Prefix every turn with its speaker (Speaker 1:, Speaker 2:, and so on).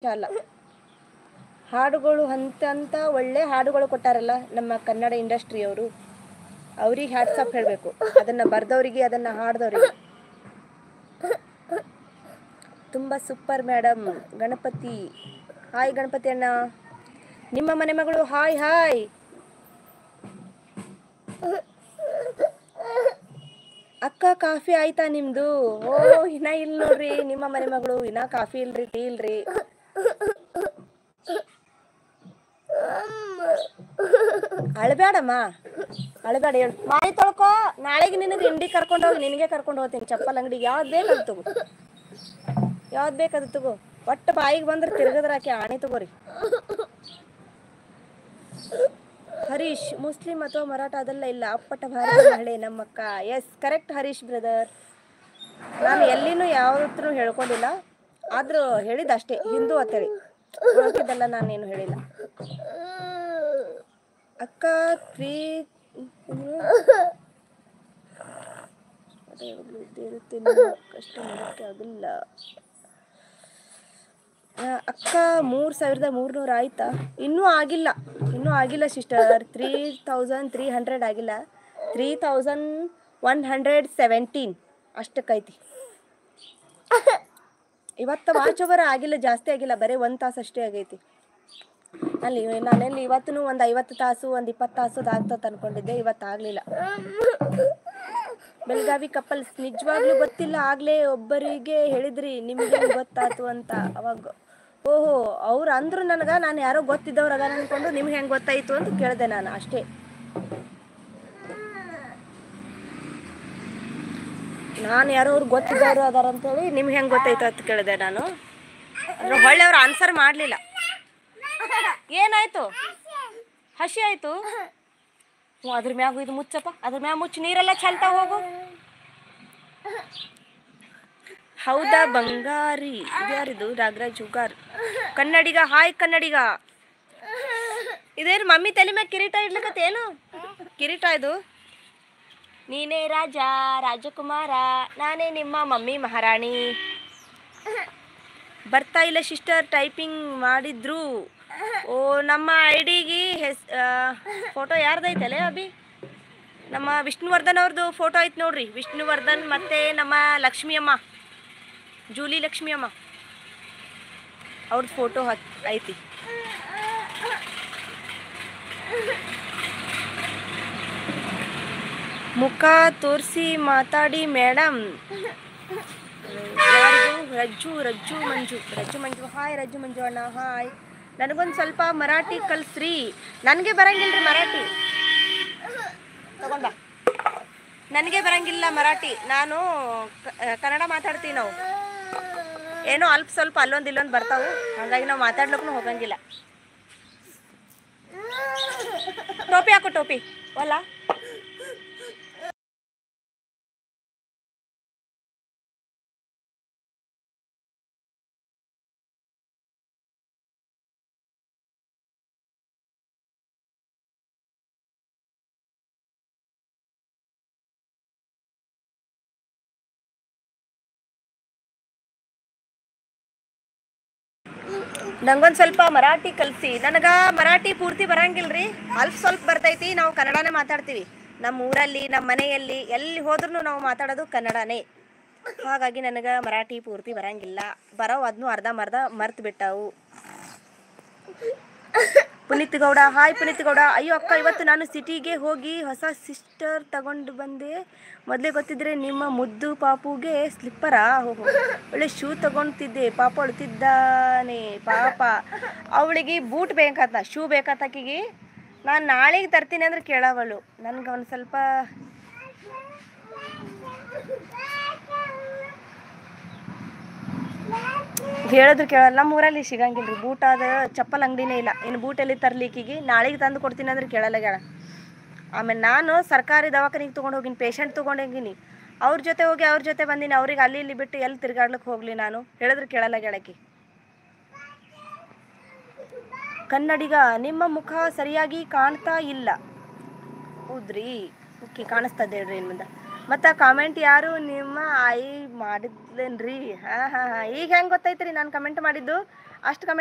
Speaker 1: ಅಲ್ಲ, ಹಾಡುಗಳು ಅಂತ ಒಳ್ಳೆ ಹಾಡುಗಳು ಕೊಟ್ಟಾರಲ್ಲ ನಮ್ಮ ಕನ್ನಡ ಇಂಡಸ್ಟ್ರಿಯವರು. ಅವ್ರಿಗೆ ಹ್ಯಾಟ್ಸ್ ಹೇಳಬೇಕು, ಅದನ್ನು ಬರೆದವರಿಗೆ, ಅದನ್ನು ಹಾಡ್ದವ್ರಿಗೆ. ತುಂಬ super madam. Ganapati hi. Ganapati ಅಣ್ಣ, ನಿಮ್ಮ ಮನೆ ಮಗಳು ಹಾಯ್ ಹಾಯ್. ಅಕ್ಕ ಕಾಫಿ ಆಯ್ತಾ ನಿಮ್ದು? ಓ ಇನ್ನ ಇಲ್ಲ ನೋಡ್ರಿ, ನಿಮ್ಮ ಮನೆ ಮಗಳು ಇನ್ನ ಕಾಫಿ ಇಲ್ರಿ, ಟೀ ಇಲ್ರಿ. ಅಳಬೇಡಮ್ಮ, ಅಳಬೇಡ. ಹೇಳು ಮಾರಿ ತೊಳ್ಕೊ. ನಾಳೆಗೆ ನಿನಗೆ ಇಂಡಿ ಕರ್ಕೊಂಡು ಹೋಗಿ, ನಿನಗೆ ಕರ್ಕೊಂಡು ಹೋಗ್ತೀನಿ ಚಪ್ಪಲ್ ಅಂಗಡಿಗೆ. ಯಾವ್ದು ಬೇಕು ಅದು ತಗೋ, ಯಾವ್ದು ಬೇಕು ಅದು ತಗೋ. ಒಟ್ಟು ಬಾಯಿಗೆ ಬಂದ್ರೆ ತಿರ್ಗದ್ರಾಕಿ ಆಣೆ ತಗೋರಿ. ಹರೀಶ್ ಮುಸ್ಲಿಂ ಅಥವಾ ಮರಾಠ ಅದೆಲ್ಲ ಇಲ್ಲ, ಅಪ್ಪಟ ಭಾರತ ಮಹಿಳೆ ನಮ್ಮಕ್ಕ. Yes correct Harish brother. ನಾನು ಎಲ್ಲಿನೂ ಯಾವತ್ತೂ ಹೇಳ್ಕೊಂಡಿಲ್ಲ, ಆದರೂ ಹೇಳಿದ್ದಷ್ಟೇ ಹಿಂದೂ ಅಂತೇಳಿ, ಉಳ್ಕಿದ್ದೆಲ್ಲ ನಾನೇನು ಹೇಳಿಲ್ಲ. ಅಕ್ಕ ಕಷ್ಟ ಮಾಡೋಕ್ಕೆ ಆಗಿಲ್ಲ. ಅಕ್ಕ 3300 ಆಯ್ತಾ? ಇನ್ನೂ ಆಗಿಲ್ಲ ಸಿಸ್ಟರ್. 3300 ಆಗಿಲ್ಲ, 3117 ಅಷ್ಟಕ್ಕೈತಿ. ಇವತ್ತು ವಾಚ್ ಓವರ್ ಆಗಿಲ್ಲ, ಜಾಸ್ತಿ ಆಗಿಲ್ಲ, ಬರೀ 1 ತಾಸು ಅಷ್ಟೇ ಆಗೈತಿ. ನಾನೆಲ್ಲಿ ಇವತ್ತು ಒಂದು 50 ತಾಸು, ಒಂದು 20 ತಾಸು ಆಗ್ತದೆ ಅನ್ಕೊಂಡಿದ್ದೆ, ಇವತ್ತು ಆಗಲಿಲ್ಲ. ಬೆಳಗಾವಿ ಕಪಲ್ಸ್ ನಿಜವಾಗ್ಲೂ ಗೊತ್ತಿಲ್ಲ, ಆಗಲೇ ಒಬ್ಬರಿಗೆ ಹೇಳಿದ್ರಿ, ನಿಮಗೆ ಗೊತ್ತಾಯ್ತು ಅಂತ. ಅವಾಗ ಓಹೋ ಅವ್ರು ಅಂದ್ರು ನನಗೆ, ನಾನು ಯಾರೋ ಗೊತ್ತಿದ್ದವ್ರು ಅದ ಅನ್ಕೊಂಡು ನಿಮ್ಗೆ ಹೆಂಗೆ ಗೊತ್ತಾಯಿತು ಅಂತ ಕೇಳಿದೆ ನಾನು ಅಷ್ಟೇ. ನಾನು ಯಾರೋ ಅವ್ರು ಗೊತ್ತಿದ್ದವರು ಅದಾರ ಅಂತೇಳಿ ನಿಮ್ಗೆ ಹೆಂಗೆ ಗೊತ್ತಾಯ್ತು ಅಂತ ಕೇಳಿದೆ ನಾನು. ಅಂದ್ರೆ ಹೊಳ್ಳಿ ಅವ್ರು ಆನ್ಸರ್ ಮಾಡಲಿಲ್ಲ. ಏನಾಯ್ತು? ಹಸಿ ಆಯಿತು? ಅದ್ರ ಮ್ಯಾಗ ಇದು ಮುಚ್ಚಪ್ಪ, ಅದ್ರ ಮ್ಯಾಗ ಮುಚ್ಚಿ ನೀರೆಲ್ಲ ಚೆಲ್ತಾ ಹೋಗು. ಹೌದಾ ಬಂಗಾರಿ? ಇದ್ಯಾರಿದು? ನಾಗರಾಜ್ ಉಗಾರ್ ಕನ್ನಡಿಗ. ಹಾಯ್ ಕನ್ನಡಿಗ. ಇದೇನು ಮಮ್ಮಿ ತಲೆ ಮ್ಯಾಗ ಕಿರೀಟ ಇಡ್ಲಿಕ್ಕತ್ತೇನು? ಕಿರೀಟ ಇದು? ನೀನೇ ರಾಜ ರಾಜಕುಮಾರ, ನಾನೇ ನಿಮ್ಮ ಮಮ್ಮಿ ಮಹಾರಾಣಿ. ಬರ್ತಾ ಇಲ್ಲ ಸಿಸ್ಟರ್, ಟೈಪಿಂಗ್ ಮಾಡಿದ್ರು. ಓ ನಮ್ಮ ಐಡಿಗೆ ಫೋಟೋ ಯಾರ್ದೈತಲ್ಲೇ ಅಭಿ? ನಮ್ಮ ವಿಷ್ಣುವರ್ಧನ್ ಅವ್ರದ್ದು ಫೋಟೋ ಐತೆ ನೋಡ್ರಿ. ವಿಷ್ಣುವರ್ಧನ್ ಮತ್ತು ನಮ್ಮ ಲಕ್ಷ್ಮಿ ಅಮ್ಮ, ಜೂಲಿ ಲಕ್ಷ್ಮಿ ಅಮ್ಮ ಅವ್ರದ್ದು ಫೋಟೋ ಐತಿ. ಮುಖ ತೋರಿಸಿ ಮಾತಾಡಿ ಮೇಡಮ್. ರಜ್ಜು ಮಂಜು ಹಾಯ್. ರಜ್ಜು ಮಂಜು ಅಣ್ಣ ಹಾಯ್. ನನಗೊಂದು ಸ್ವಲ್ಪ ಮರಾಠಿ ಕಲಿಸ್ರಿ. ನನಗೆ ಬರಂಗಿಲ್ರಿ ಮರಾಠಿ, ತಗೊಂಡ. ನನಗೆ ಬರಂಗಿಲ್ಲ ಮರಾಠಿ, ನಾನು ಕನ್ನಡ ಮಾತಾಡ್ತೀವಿ ನಾವು. ಏನೋ ಅಲ್ಪ ಸ್ವಲ್ಪ ಅಲ್ಲೊಂದು ಇಲ್ಲೊಂದು ಬರ್ತಾವೆ, ಹಾಗಾಗಿ ನಾವು ಮಾತಾಡ್ಲಿಕ್ಕೂ ಹೋಗಂಗಿಲ್ಲ. ಟೋಪಿ ಹಾಕು, ಟೋಪಿ ಅಲ್ಲ. ನಂಗೊಂದು ಸ್ವಲ್ಪ ಮರಾಠಿ ಕಲಿಸಿ. ನನಗೆ ಮರಾಠಿ ಪೂರ್ತಿ ಬರಂಗಿಲ್ರಿ, ಅಲ್ಪ ಸ್ವಲ್ಪ ಬರ್ತೈತಿ. ನಾವು ಕನ್ನಡನೇ ಮಾತಾಡ್ತೀವಿ ನಮ್ಮ ಊರಲ್ಲಿ, ನಮ್ಮ ಮನೆಯಲ್ಲಿ, ಎಲ್ಲಿ ಹೋದ್ರೂ ನಾವು ಮಾತಾಡೋದು ಕನ್ನಡನೇ. ಹಾಗಾಗಿ ನನಗೆ ಮರಾಠಿ ಪೂರ್ತಿ ಬರಂಗಿಲ್ಲ. ಬರೋ ಅದನ್ನು ಅರ್ಧಂಬರ್ಧ ಮರ್ತು ಬಿಟ್ಟವು. ಪುನೀತ್ ಗೌಡ ಹಾಯ್. ಪುನೀತ್ ಗೌಡ ಅಯ್ಯೋ ಅಕ್ಕ, ಇವತ್ತು ನಾನು ಸಿಟಿಗೆ ಹೋಗಿ ಹೊಸ ಸಿಸ್ಟರ್ ತಗೊಂಡು ಬಂದೆ. ಮೊದಲೇ ಗೊತ್ತಿದ್ರೆ ನಿಮ್ಮ ಮುದ್ದು ಪಾಪುಗೆ ಸ್ಲಿಪ್ಪರಾ, ಹೋಗೋ ಒಳ್ಳೆ ಶೂ ತಗೊತಿದ್ದೆ. ಪಾಪ ಅಳುತ್ತಿದ್ದಾನೆ. ಪಾಪ ಅವಳಿಗೆ ಬೂಟ್ ಬೇಕಂತ, ಶೂ ಬೇಕಂತ ಆಕಿಗೆ. ನಾನು ನಾಳೆಗೆ ತರ್ತೀನಿ ಅಂದ್ರೆ ಕೇಳವಳು. ನನಗೆ ಒಂದು ಸ್ವಲ್ಪ ಹೇಳಿದ್ರು ಕೇಳಲ್ಲ. ನಮ್ಮ ಊರಲ್ಲಿ ಸಿಗಂಗಿಲ್ಲ ರೀ ಬೂಟ್, ಅದು ಚಪ್ಪಲ್ ಅಂಗಡಿನೇ ಇಲ್ಲ. ಇನ್ನು ಬೂಟ್ ಎಲ್ಲಿ ತರ್ಲಿಕ್ಕಿಗೆ? ನಾಳೆಗೆ ತಂದು ಕೊಡ್ತೀನಿ ಅಂದ್ರೆ ಕೇಳಲ್ಲ ಗೆಳ. ಆಮೇಲೆ ನಾನು ಸರ್ಕಾರಿ ದವಾಖಾನಿಗೆ ತೊಗೊಂಡು ಹೋಗಿನಿ, ಪೇಷಂಟ್ ತೊಗೊಂಡು ಹೋಗಿನಿ. ಅವ್ರ ಜೊತೆ ಹೋಗಿ ಅವ್ರ ಜೊತೆ ಬಂದೀನಿ. ಅವ್ರಿಗೆ ಅಲ್ಲಿ ಇಲ್ಲಿ ಬಿಟ್ಟು ಎಲ್ಲಿ ತಿರ್ಗಾಡ್ಲಿಕ್ಕೆ ಹೋಗಲಿ ನಾನು? ಹೇಳಿದ್ರೆ ಕೇಳಲ್ಲ ಗೆಳಕಿ. ಕನ್ನಡಿಗ ನಿಮ್ಮ ಮುಖ ಸರಿಯಾಗಿ ಕಾಣ್ತಾ ಇಲ್ಲ. ಹೌದ್ರಿ? ಓಕೆ, ಕಾಣಿಸ್ತದೆ ಹೇಳ್ರಿ ಇನ್ನು ಮುಂದೆ. ಮತ್ತು ಕಾಮೆಂಟ್ ಯಾರು ನಿಮ್ಮ ಆಯಿ ಮಾಡಿದ್ಲೇನ್ರಿ? ಹಾಂ ಹಾಂ ಹಾಂ, ಈಗ ಹೆಂಗೆ ಗೊತ್ತೈತ್ರಿ ನಾನು ಕಮೆಂಟ್ ಮಾಡಿದ್ದು? ಅಷ್ಟು ಕಮೆಂಟ್